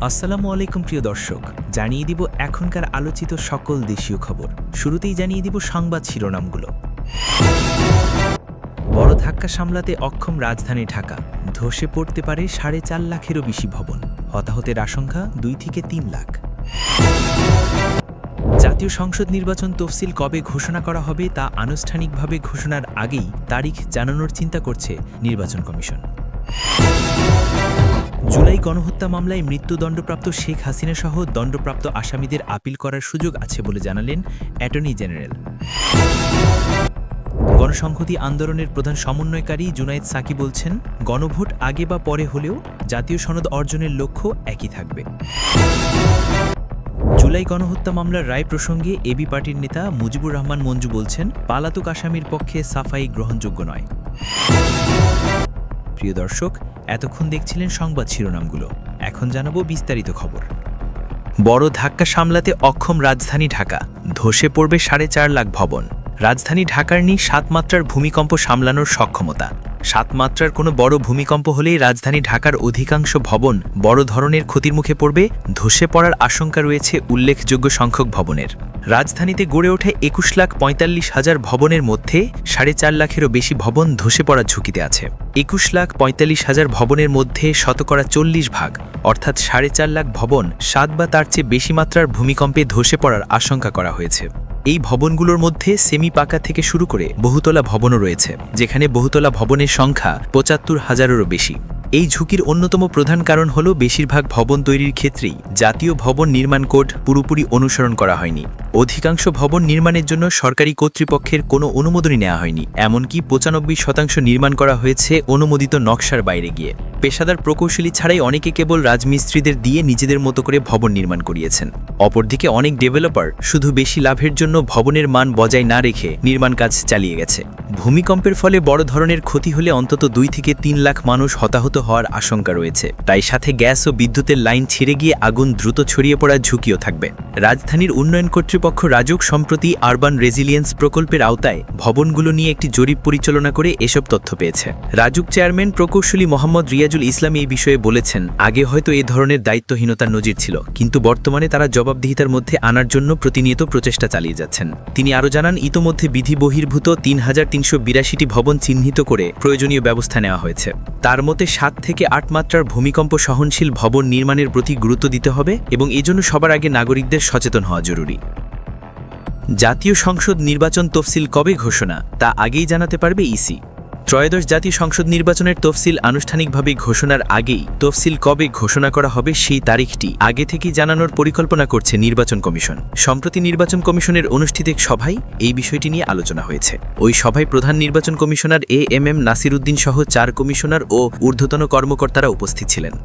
আসসালামু আলাইকুম প্রিয় দর্শক, জানিয়ে দিব এখনকার আলোচিত সকল দেশীয় খবর। শুরুতেই জানিয়ে দিব সংবাদ শিরোনামগুলো। বড় ধাক্কা সামলাতে অক্ষম রাজধানী ঢাকা, ধসে পড়তে পারে 4.5 লাখেরও বেশি ভবন, হতাহতের আশঙ্কা 2 থেকে 3 লাখ। জাতীয় সংসদ নির্বাচন তফসিল কবে ঘোষণা করা হবে তা আনুষ্ঠানিকভাবে ঘোষণার আগেই তারিখ জানানোর চিন্তা করছে নির্বাচন কমিশন। জুলাই গণহত্যা মামলায় মৃত্যুদণ্ডপ্রাপ্ত শেখ হাসিনা সহ দণ্ডপ্রাপ্ত আসামিদের আপিল করার সুযোগ আছে বলে জানালেন অ্যাটর্নি জেনারেল। গণসংহতি আন্দোলনের প্রধান সমন্বয়কারী জুনায়েদ সাকি বলছেন, গণভোট আগে বা পরে হলেও জাতীয় সনদ অর্জনের লক্ষ্য একই থাকবে। জুলাই গণহত্যা মামলার রায় প্রসঙ্গে এবি পার্টির নেতা মুজিবুর রহমান মঞ্জু বলছেন, পালাতক আসামির পক্ষে সাফাই গ্রহণযোগ্য নয়। প্রিয় দর্শক, এতক্ষণ দেখছিলেন সংবাদ শিরোনামগুলো, এখন জানাবো বিস্তারিত খবর। বড় ধাক্কা সামলাতে অক্ষম রাজধানী ঢাকা, ধসে পড়বে 4.5 লাখ ভবন। রাজধানী ঢাকার নেই 7 মাত্রার ভূমিকম্প সামলানোর সক্ষমতা। 7 মাত্রার কোনো বড় ভূমিকম্প হলেই রাজধানী ঢাকার অধিকাংশ ভবন বড় ধরনের ক্ষতির মুখে পড়বে, ধসে পড়ার আশঙ্কা রয়েছে উল্লেখযোগ্য সংখ্যক ভবনের। রাজধানীতে গড়ে ওঠে 21,45,000 ভবনের মধ্যে 4.5 লাখেরও বেশি ভবন ধসে পড়ার ঝুঁকিতে আছে। 21,45,000 ভবনের মধ্যে 40% অর্থাৎ 4.5 লাখ ভবন 7 বা তার চেয়ে বেশি মাত্রার ভূমিকম্পে ধসে পড়ার আশঙ্কা করা হয়েছে। এই ভবনগুলোর মধ্যে সেমি পাকা থেকে শুরু করে বহুতলা ভবনও রয়েছে, যেখানে বহুতলা ভবনের সংখ্যা 75,000-এরও বেশি। এই ঝুঁকির অন্যতম প্রধান কারণ হল বেশিরভাগ ভবন তৈরির ক্ষেত্রেই জাতীয় ভবন নির্মাণ কোড পুরোপুরি অনুসরণ করা হয়নি। অধিকাংশ ভবন নির্মাণের জন্য সরকারি কর্তৃপক্ষের কোনো অনুমোদনই নেওয়া হয়নি, এমনকি 95% নির্মাণ করা হয়েছে অনুমোদিত নকশার বাইরে গিয়ে। পেশাদার প্রকৌশলী ছাড়াই অনেকে কেবল রাজমিস্ত্রিদের দিয়ে নিজেদের মতো করে ভবন নির্মাণ করিয়েছেন। অপরদিকে অনেক ডেভেলপার শুধু বেশি লাভের জন্য ভবনের মান বজায় না রেখে নির্মাণ কাজ চালিয়ে গেছে। ভূমিকম্পের ফলে বড় ধরনের ক্ষতি হলে অন্তত 2 থেকে 3 লাখ মানুষ হতাহত হওয়ার আশঙ্কা রয়েছে, তাই সাথে গ্যাস ও বিদ্যুতের লাইন ছিঁড়ে গিয়ে আগুন দ্রুত ছড়িয়ে পড়ার ঝুঁকিও থাকবে। রাজধানীর উন্নয়ন কর্তৃপক্ষ রাজুক সম্প্রতি আরবান রেজিলিয়েন্স প্রকল্পের আওতায় ভবনগুলো নিয়ে একটি জরিপ পরিচালনা করে এসব তথ্য পেয়েছে। রাজুক চেয়ারম্যান প্রকৌশলী মোহাম্মদ রিয়াজুল ইসলাম এই বিষয়ে বলেছেন, আগে হয়তো এ ধরনের দায়িত্বহীনতার নজির ছিল, কিন্তু বর্তমানে তারা জবাবদিহিতার মধ্যে আনার জন্য প্রতিনিয়ত প্রচেষ্টা চালিয়ে যাচ্ছেন। তিনি আরও জানান, ইতোমধ্যে বিধি বহির্ভূত 3,382টি ভবন চিহ্নিত করে প্রয়োজনীয় ব্যবস্থা নেওয়া হয়েছে। তার মতে 7 থেকে 8 মাত্রার ভূমিকম্প সহনশীল ভবন নির্মাণের প্রতি গুরুত্ব দিতে হবে এবং এজন্য সবার আগে নাগরিকদের সচেতন হওয়া জরুরি। জাতীয় সংসদ নির্বাচন তফসিল কবে ঘোষণা তা আগেই জানাতে পারবে ইসি। ত্রয়োদশ জাতীয় সংসদ নির্বাচনের তফসিল আনুষ্ঠানিকভাবে ঘোষণার আগেই তফসিল কবে ঘোষণা করা হবে সেই তারিখটি আগে থেকেই জানানোর পরিকল্পনা করছে নির্বাচন কমিশন। সম্প্রতি নির্বাচন কমিশনের অনুষ্ঠিত এক সভায় এই বিষয়টি নিয়ে আলোচনা হয়েছে। ওই সভায় প্রধান নির্বাচন কমিশনার এএমএম নাসির উদ্দিন সহ 4 কমিশনার ও ঊর্ধ্বতন কর্মকর্তারা উপস্থিত ছিলেন।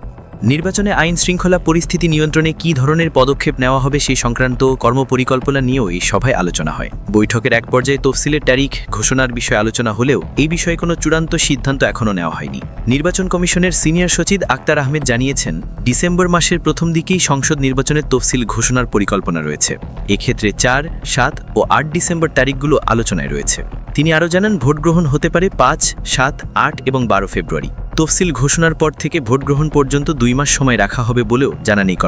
নির্বাচনে আইন শৃঙ্খলা পরিস্থিতি নিয়ন্ত্রণে কী ধরনের পদক্ষেপ নেওয়া হবে সেই সংক্রান্ত কর্মপরিকল্পনা নিয়েও এই সভায় আলোচনা হয়। বৈঠকের এক পর্যায়ে তফসিলের তারিখ ঘোষণার বিষয়ে আলোচনা হলেও এই বিষয়ে কোনো চূড়ান্ত সিদ্ধান্ত এখনও নেওয়া হয়নি। নির্বাচন কমিশনের সিনিয়র সচিব আক্তার আহমেদ জানিয়েছেন, ডিসেম্বর মাসের প্রথম দিকেই সংসদ নির্বাচনের তফসিল ঘোষণার পরিকল্পনা রয়েছে। এক্ষেত্রে 4, 7 ও 8 ডিসেম্বর তারিখগুলো আলোচনায় রয়েছে। তিনি আরও জানান, ভোট গ্রহণ হতে পারে 5, 7, 8 এবং 12 ফেব্রুয়ারি। তফসিল ঘোষণার পর থেকে ভোট গ্রহণ পর্যন্ত 2 মাস সময় রাখা হবে বলেও জানান এই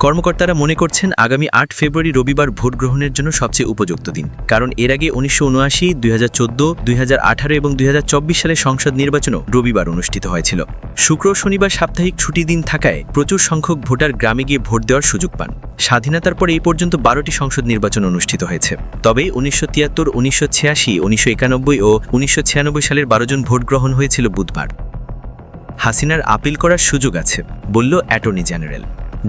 কর্মকর্তারা মনে করছেন, আগামী 8 ফেব্রুয়ারি রবিবার ভোট গ্রহণের জন্য সবচেয়ে উপযুক্ত দিন, কারণ এর আগে 1979, 2014, 2018 এবং 2024 সালে সংসদ নির্বাচনও রবিবার অনুষ্ঠিত হয়েছিল। শুক্র শনিবার সাপ্তাহিক ছুটি দিন থাকায় প্রচুর সংখ্যক ভোটার গ্রামে গিয়ে ভোট দেওয়ার সুযোগ পান। স্বাধীনতার পর এই পর্যন্ত 12টি সংসদ নির্বাচন অনুষ্ঠিত হয়েছে, তবে 1973, 1986, 1991 ও 1996 সালের 12 জন ভোট গ্রহণ হয়েছিল বুধবার। হাসিনার আপিল করার সুযোগ আছে বলল অ্যাটর্নি জেনারেল।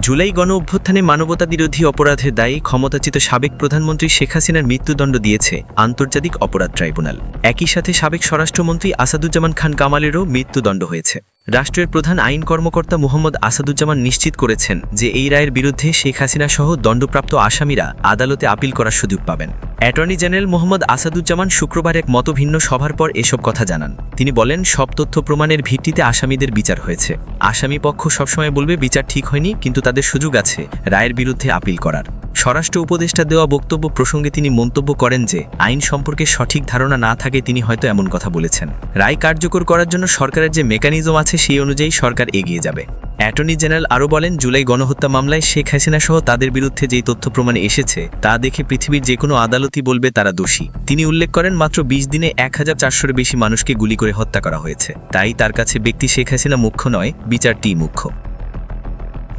জুলাই গণ অভ্যুত্থানে মানবতা বিরোধী অপরাধের দায়ে ক্ষমতাচ্যুত সাবেক প্রধানমন্ত্রী শেখ হাসিনার মৃত্যুদণ্ড দিয়েছে আন্তর্জাতিক অপরাধ ট্রাইব্যুনাল। একই সাথে সাবেক স্বরাষ্ট্রমন্ত্রী আসাদুজ্জামান খান কামালেরও মৃত্যুদণ্ড হয়েছে। রাষ্ট্রের প্রধান আইন কর্মকর্তা মোহাম্মদ আসাদুজ্জামান নিশ্চিত করেছেন যে এই রায়ের বিরুদ্ধে শেখ হাসিনা সহ দণ্ডপ্রাপ্ত আসামিরা আদালতে আপিল করার সুযোগ পাবেন। অ্যাটর্নি জেনারেল মোহাম্মদ আসাদুজ্জামান শুক্রবার এক মতভিন্ন সভার পর এসব কথা জানান। তিনি বলেন, সব তথ্য প্রমাণের ভিত্তিতে আসামিদের বিচার হয়েছে। আসামি পক্ষ সবসময় বলবে বিচার ঠিক হয়নি, কিন্তু তাদের সুযোগ আছে রায়ের বিরুদ্ধে আপিল করার। স্বরাষ্ট্র উপদেষ্টা দেওয়া বক্তব্য প্রসঙ্গে তিনি মন্তব্য করেন যে আইন সম্পর্কে সঠিক ধারণা না থাকে তিনি হয়তো এমন কথা বলেছেন। রায় কার্যকর করার জন্য সরকারের যে মেকানিজম আছে আছে সেই অনুযায়ী সরকার এগিয়ে যাবে। অ্যাটর্নি জেনারেল আরও বলেন, জুলাই গণহত্যা মামলায় শেখ হাসিনা সহ তাদের বিরুদ্ধে যেই তথ্য প্রমাণ এসেছে তা দেখে পৃথিবীর যে কোনো আদালতই বলবে তারা দোষী। তিনি উল্লেখ করেন, মাত্র 20 দিনে 1400-এর বেশি মানুষকে গুলি করে হত্যা করা হয়েছে। তাই তার কাছে ব্যক্তি শেখ হাসিনা মুখ্য নয়, বিচারটিই মুখ্য।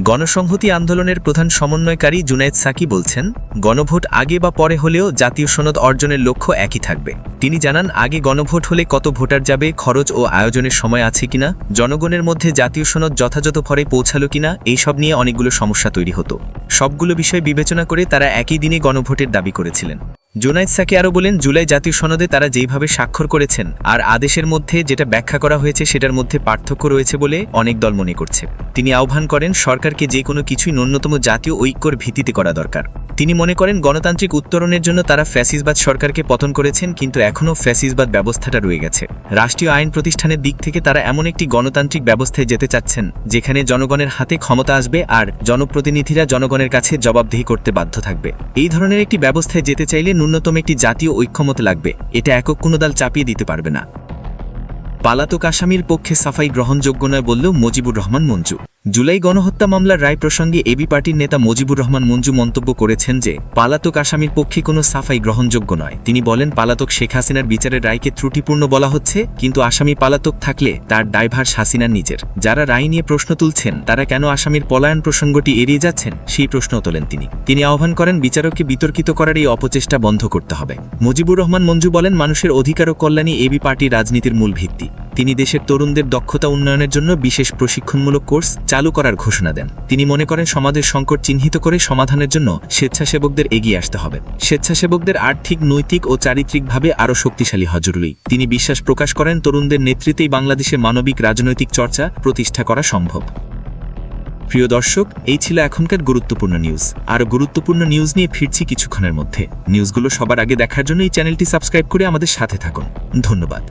গণসংহতি আন্দোলনের প্রধান সমন্বয়কারী জুনায়েদ সাকি বলছেন, গণভোট আগে বা পরে হলেও জাতীয় সনদ অর্জনের লক্ষ্য একই থাকবে। তিনি জানান, আগে গণভোট হলে কত ভোটার যাবে, খরচ ও আয়োজনের সময় আছে কিনা, জনগণের মধ্যে জাতীয় সনদ যথাযথ ফরে পৌঁছালো কিনা, এইসব নিয়ে অনেকগুলো সমস্যা তৈরি হতো। সবগুলো বিষয় বিবেচনা করে তারা একই দিনে গণভোটের দাবি করেছিলেন। জুনায়েদ সাকি আরও বলেন, জুলাই জাতীয় সনদে তারা যেইভাবে স্বাক্ষর করেছেন আর আদেশের মধ্যে যেটা ব্যাখ্যা করা হয়েছে সেটার মধ্যে পার্থক্য রয়েছে বলে অনেক দল মনে করছে। তিনি আহ্বান করেন, সরকারকে যে কোনো কিছুই ন্যূনতম জাতীয় ঐক্যর ভিত্তিতে করা দরকার। তিনি মনে করেন, গণতান্ত্রিক উত্তরণের জন্য তারা ফ্যাসিসবাদ সরকারকে পতন করেছেন, কিন্তু এখনও ফ্যাসিসবাদ ব্যবস্থাটা রয়ে গেছে। রাষ্ট্রীয় আইন প্রতিষ্ঠানের দিক থেকে তারা এমন একটি গণতান্ত্রিক ব্যবস্থায় যেতে চাচ্ছেন যেখানে জনগণের হাতে ক্ষমতা আসবে আর জনপ্রতিনিধিরা জনগণের কাছে জবাবদিহি করতে বাধ্য থাকবে। এই ধরনের একটি ব্যবস্থায় যেতে চাইলে ন্যূনতম একটি জাতীয় ঐক্যমত লাগবে, এটা একক কোনো দল চাপিয়ে দিতে পারবে না। পালাতক আসামির পক্ষে সাফাই গ্রহণযোগ্য নয় বললেও মুজিবুর রহমান মঞ্জু। জুলাই গণহত্যা মামলার রায় প্রসঙ্গে এবি পার্টির নেতা মুজিবুর রহমান মঞ্জু মন্তব্য করেছেন যে পালাতক আসামির পক্ষে কোনো সাফাই গ্রহণযোগ্য নয়। তিনি বলেন, পালাতক শেখ হাসিনার বিচারের রায়কে ত্রুটিপূর্ণ বলা হচ্ছে, কিন্তু আসামি পালাতক থাকলে তার দায়ভার হাসিনার নিজের। যারা রায় নিয়ে প্রশ্ন তুলছেন তারা কেন আসামির পলায়ন প্রসঙ্গটি এড়িয়ে যাচ্ছেন সেই প্রশ্ন তোলেন তিনি আহ্বান করেন, বিচারককে বিতর্কিত করার এই অপচেষ্টা বন্ধ করতে হবে। মুজিবুর রহমান মঞ্জু বলেন, মানুষের অধিকার ও কল্যাণই এবি পার্টির রাজনীতির মূল ভিত্তি। তিনি দেশের তরুণদের দক্ষতা উন্নয়নের জন্য বিশেষ প্রশিক্ষণমূলক কোর্স চালু করার ঘোষণা দেন। তিনি মনে করেন, সমাজের সংকট চিহ্নিত করে সমাধানের জন্য স্বেচ্ছাসেবকদের এগিয়ে আসতে হবে। স্বেচ্ছাসেবকদের আর্থিক, নৈতিক ও চারিত্রিকভাবে আরও শক্তিশালী হওয়া জরুরি। তিনি বিশ্বাস প্রকাশ করেন, তরুণদের নেতৃত্বেই বাংলাদেশে মানবিক রাজনৈতিক চর্চা প্রতিষ্ঠা করা সম্ভব। প্রিয় দর্শক, এই ছিল এখনকার গুরুত্বপূর্ণ নিউজ। আরও গুরুত্বপূর্ণ নিউজ নিয়ে ফিরছি কিছুক্ষণের মধ্যে। নিউজগুলো সবার আগে দেখার জন্য এই চ্যানেলটি সাবস্ক্রাইব করে আমাদের সাথে থাকুন। ধন্যবাদ।